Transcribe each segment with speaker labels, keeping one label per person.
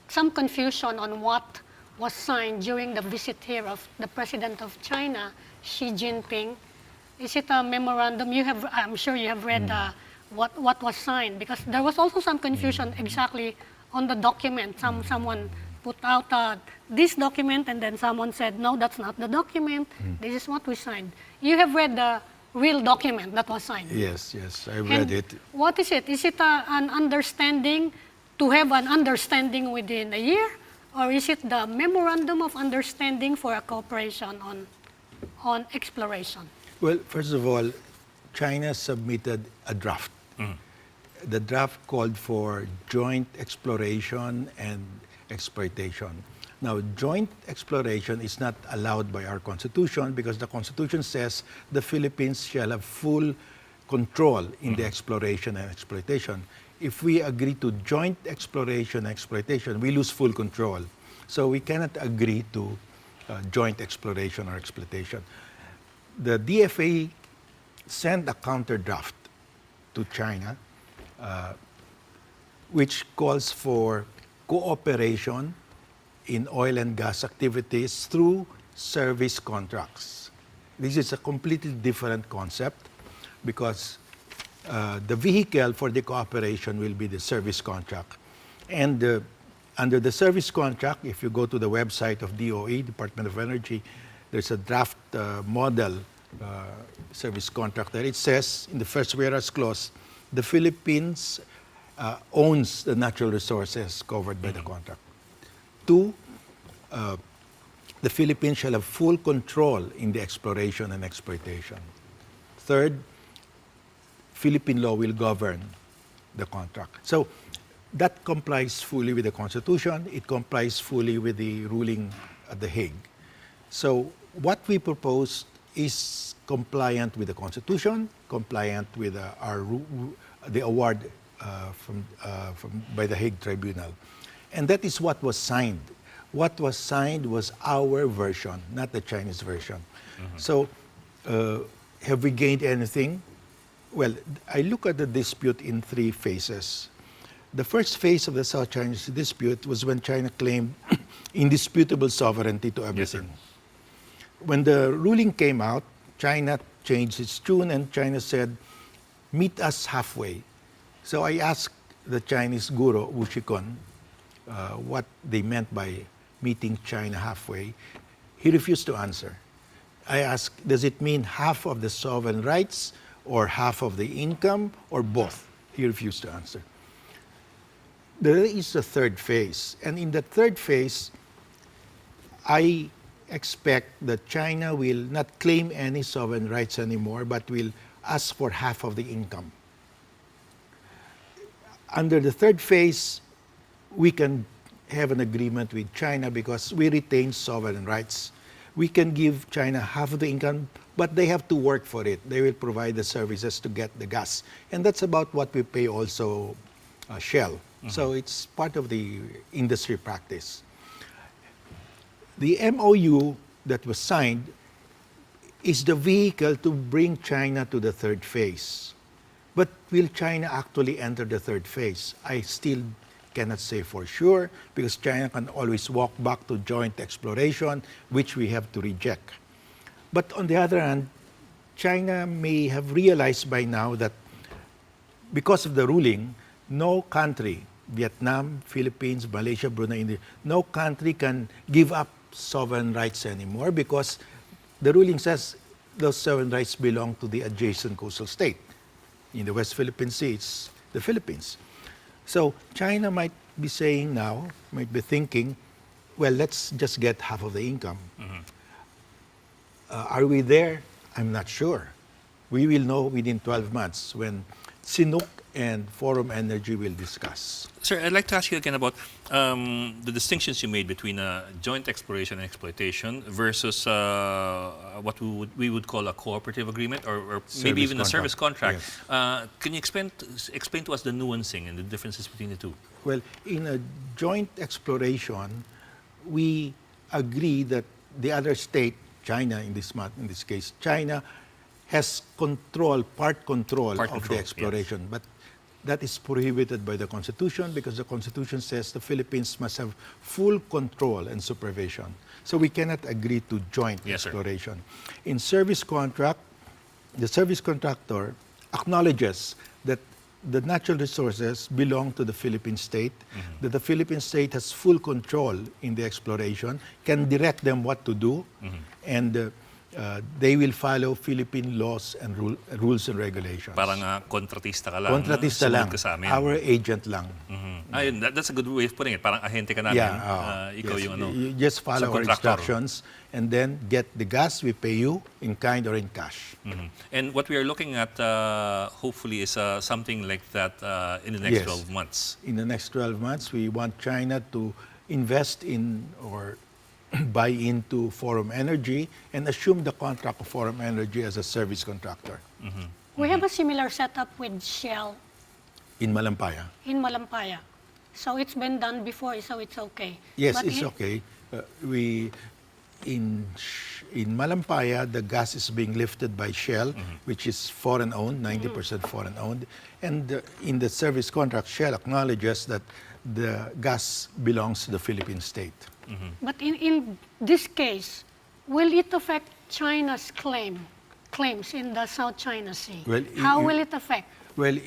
Speaker 1: some confusion on what was signed during the visit here of the President of China, Xi Jinping. Is it a memorandum? I'm sure you have read what was signed, because there was also some confusion exactly on the document. Someone put out this document, and then someone said, no, that's not the document. This is what we signed. You have read the real document that was signed.
Speaker 2: Yes, I read it.
Speaker 1: What is it? Is it an understanding, to have an understanding within a year? Or is it the memorandum of understanding for a cooperation on exploration?
Speaker 2: Well, first of all, China submitted a draft. The draft called for joint exploration and exploitation. Now, joint exploration is not allowed by our Constitution, because the Constitution says the Philippines shall have full control in the exploration and exploitation. If we agree to joint exploration and exploitation, we lose full control. So we cannot agree to joint exploration or exploitation. The DFA sent a counter draft to China, which calls for cooperation in oil and gas activities through service contracts. This is a completely different concept, because the vehicle for the cooperation will be the service contract. And under the service contract, if you go to the website of DOE, Department of Energy, there's a draft model service contract there. It says in the first whereas clause, the Philippines owns the natural resources covered by the contract. 2, the Philippines shall have full control in the exploration and exploitation. 3rd, Philippine law will govern the contract. So that complies fully with the Constitution. It complies fully with the ruling at The Hague. So what we propose is compliant with the Constitution, compliant with the award by the Hague Tribunal. And that is what was signed. What was signed was our version, not the Chinese version. So have we gained anything? Well, I look at the dispute in 3 phases. The first phase of the South Chinese dispute was when China claimed indisputable sovereignty to everything. Yes, when the ruling came out, China changed its tune, and China said, meet us halfway. So I asked the Chinese guru, Wu Shikun, what they meant by meeting China halfway. He refused to answer. I asked, does it mean half of the sovereign rights, or half of the income, or both? He refused to answer. There is a 3rd phase. And in the 3rd phase, I expect that China will not claim any sovereign rights anymore, but will ask for half of the income. Under the 3rd phase, we can have an agreement with China because we retain sovereign rights. We can give China half of the income, but they have to work for it. They will provide the services to get the gas. And that's about what we pay also Shell. So it's part of the industry practice. The MOU that was signed is the vehicle to bring China to the 3rd phase. But will China actually enter the 3rd phase? I still cannot say for sure, because China can always walk back to joint exploration, which we have to reject. But on the other hand, China may have realized by now that because of the ruling, no country, Vietnam, Philippines, Malaysia, Brunei, India, no country can give up sovereign rights anymore, because the ruling says those sovereign rights belong to the adjacent coastal state. In the West Philippine Sea, it's the Philippines. So China might be saying now, might be thinking, well, let's just get half of the income. Are we there? I'm not sure. We will know within 12 months when Sinuk and Forum Energy will discuss.
Speaker 3: Sir, I'd like to ask you again about the distinctions you made between joint exploration and exploitation versus what we would call a cooperative agreement, or maybe even a service contract. Yes. Can you explain to us the nuancing and the differences between the two?
Speaker 2: Well, in a joint exploration, we agree that the other state, China in this case, China has part control of the exploration. Yes. But that is prohibited by the Constitution because the Constitution says the Philippines must have full control and supervision. So we cannot agree to joint
Speaker 3: Yes, sir.
Speaker 2: exploration. In service contract, the service contractor acknowledges that the natural resources belong to the Philippine state, that the Philippine state has full control in the exploration, can direct them what to do, and they will follow Philippine laws and rules and regulations.
Speaker 3: Parang kontratista ka lang.
Speaker 2: Kontratista
Speaker 3: sumunod
Speaker 2: lang.
Speaker 3: ka sa amin.
Speaker 2: Our agent lang.
Speaker 3: Ayun, that's a good way of putting it. Parang ahente ka namin.
Speaker 2: Yeah,
Speaker 3: Ikaw
Speaker 2: yes.
Speaker 3: yung ano.
Speaker 2: You just follow our
Speaker 3: subcontractor.
Speaker 2: instructions and then get the gas, we pay you in kind or in cash.
Speaker 3: And what we are looking at, hopefully, is something like that in the next
Speaker 2: Yes.
Speaker 3: 12 months.
Speaker 2: In the next 12 months, we want China to invest in or buy into Forum Energy and assume the contract of Forum Energy as a service contractor
Speaker 1: We have a similar setup with Shell
Speaker 2: in Malampaya.
Speaker 1: in Malampaya. So it's been done before, so it's okay.
Speaker 2: Yes,
Speaker 1: But
Speaker 2: it's okay. In Malampaya, the gas is being lifted by Shell, which is foreign-owned, 90% foreign-owned. And in the service contract, Shell acknowledges that the gas belongs to the Philippine state.
Speaker 1: But in this case, will it affect China's claims in the South China Sea?
Speaker 2: Well,
Speaker 1: How will it affect?
Speaker 2: Well,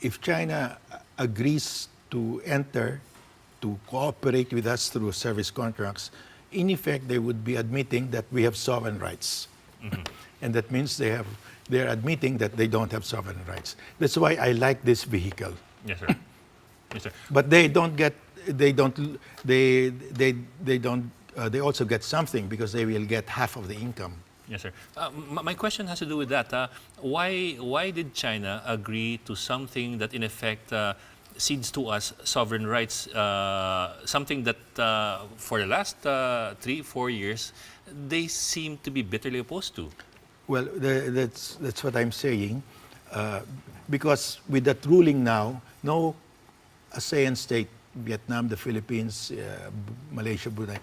Speaker 2: if China agrees to enter, to cooperate with us through service contracts, in effect, they would be admitting that we have sovereign rights. And that means they're admitting that they don't have sovereign rights. That's why I like this vehicle.
Speaker 3: Yes, sir. Yes, sir.
Speaker 2: But they also get something because they will get half of the income.
Speaker 3: Yes, sir. My question has to do with that. Why did China agree to something that, in effect, cedes to us sovereign rights? Something that, for the last 3-4 years, they seem to be bitterly opposed to.
Speaker 2: Well, that's what I'm saying. Because with that ruling now, no ASEAN state, Vietnam, the Philippines, Malaysia, Brunei,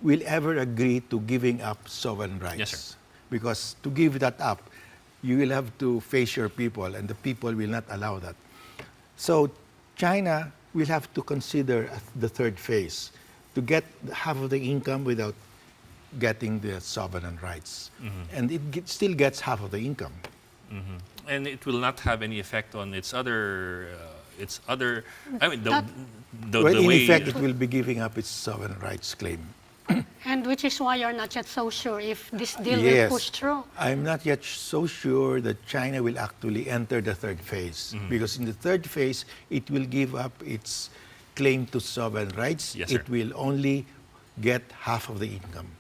Speaker 2: will ever agree to giving up sovereign rights.
Speaker 3: Yes, sir.
Speaker 2: Because to give that up, you will have to face your people, and the people will not allow that. So China will have to consider the third phase, to get half of the income without getting the sovereign rights. And it still gets half of the income.
Speaker 3: And it will not have any effect on its other. I mean,
Speaker 1: That-
Speaker 3: the
Speaker 2: Well, in
Speaker 3: way.
Speaker 2: effect, it will be giving up its sovereign rights claim.
Speaker 1: And which is why you're not yet so sure if this deal
Speaker 2: Yes.
Speaker 1: will push through.
Speaker 2: I'm not yet so sure that China will actually enter the third phase. Because in the third phase, it will give up its claim to sovereign rights.
Speaker 3: Yes, sir.
Speaker 2: It will only get half of the income.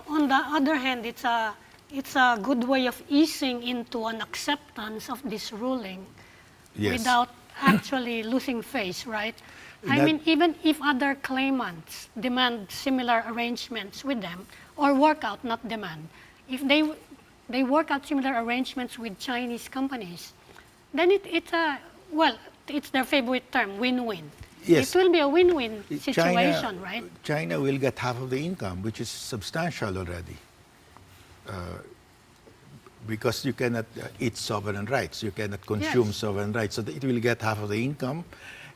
Speaker 1: On the other hand, it's a good way of easing into an acceptance of this ruling
Speaker 2: Yes.
Speaker 1: without actually losing face, right? I
Speaker 2: That-
Speaker 1: mean, even if other claimants demand similar arrangements with them, or work out, not demand, if they work out similar arrangements with Chinese companies, then it's their favorite term, win-win.
Speaker 2: Yes.
Speaker 1: It will be a win-win situation, right?
Speaker 2: China will get half of the income, which is substantial already. Because you cannot eat sovereign rights, you cannot consume
Speaker 1: Yes.
Speaker 2: sovereign rights, so it will get half of the income,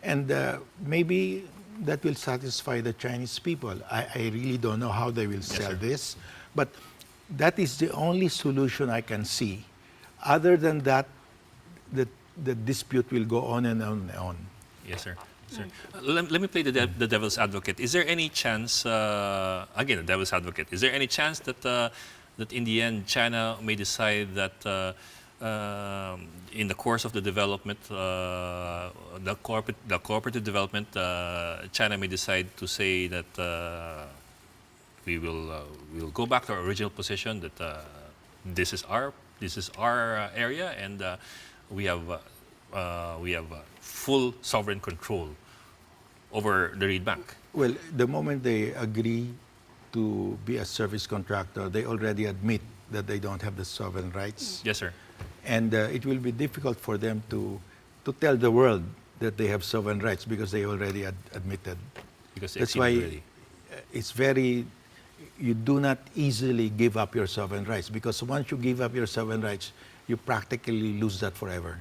Speaker 2: and maybe that will satisfy the Chinese people. I really don't know how they will sell
Speaker 3: sir.
Speaker 2: this, but that is the only solution I can see. Other than that, the dispute will go on and on and on.
Speaker 3: Yes, sir. Sir. Let me play the devil's advocate. Is there any chance, again, the devil's advocate, is there any chance that in the end China may decide that in the course of the development, the cooperative development, China may decide to say that we will go back to our original position, that this is our area, and we have full sovereign control over the reed bank.
Speaker 2: Well, the moment they agree to be a service contractor, they already admit that they don't have the sovereign rights.
Speaker 3: Yes, sir.
Speaker 2: And it will be difficult for them to tell the world that they have sovereign rights because they already admitted.
Speaker 3: Because
Speaker 2: That's why you do not easily give up your sovereign rights, because once you give up your sovereign rights, you practically lose that forever.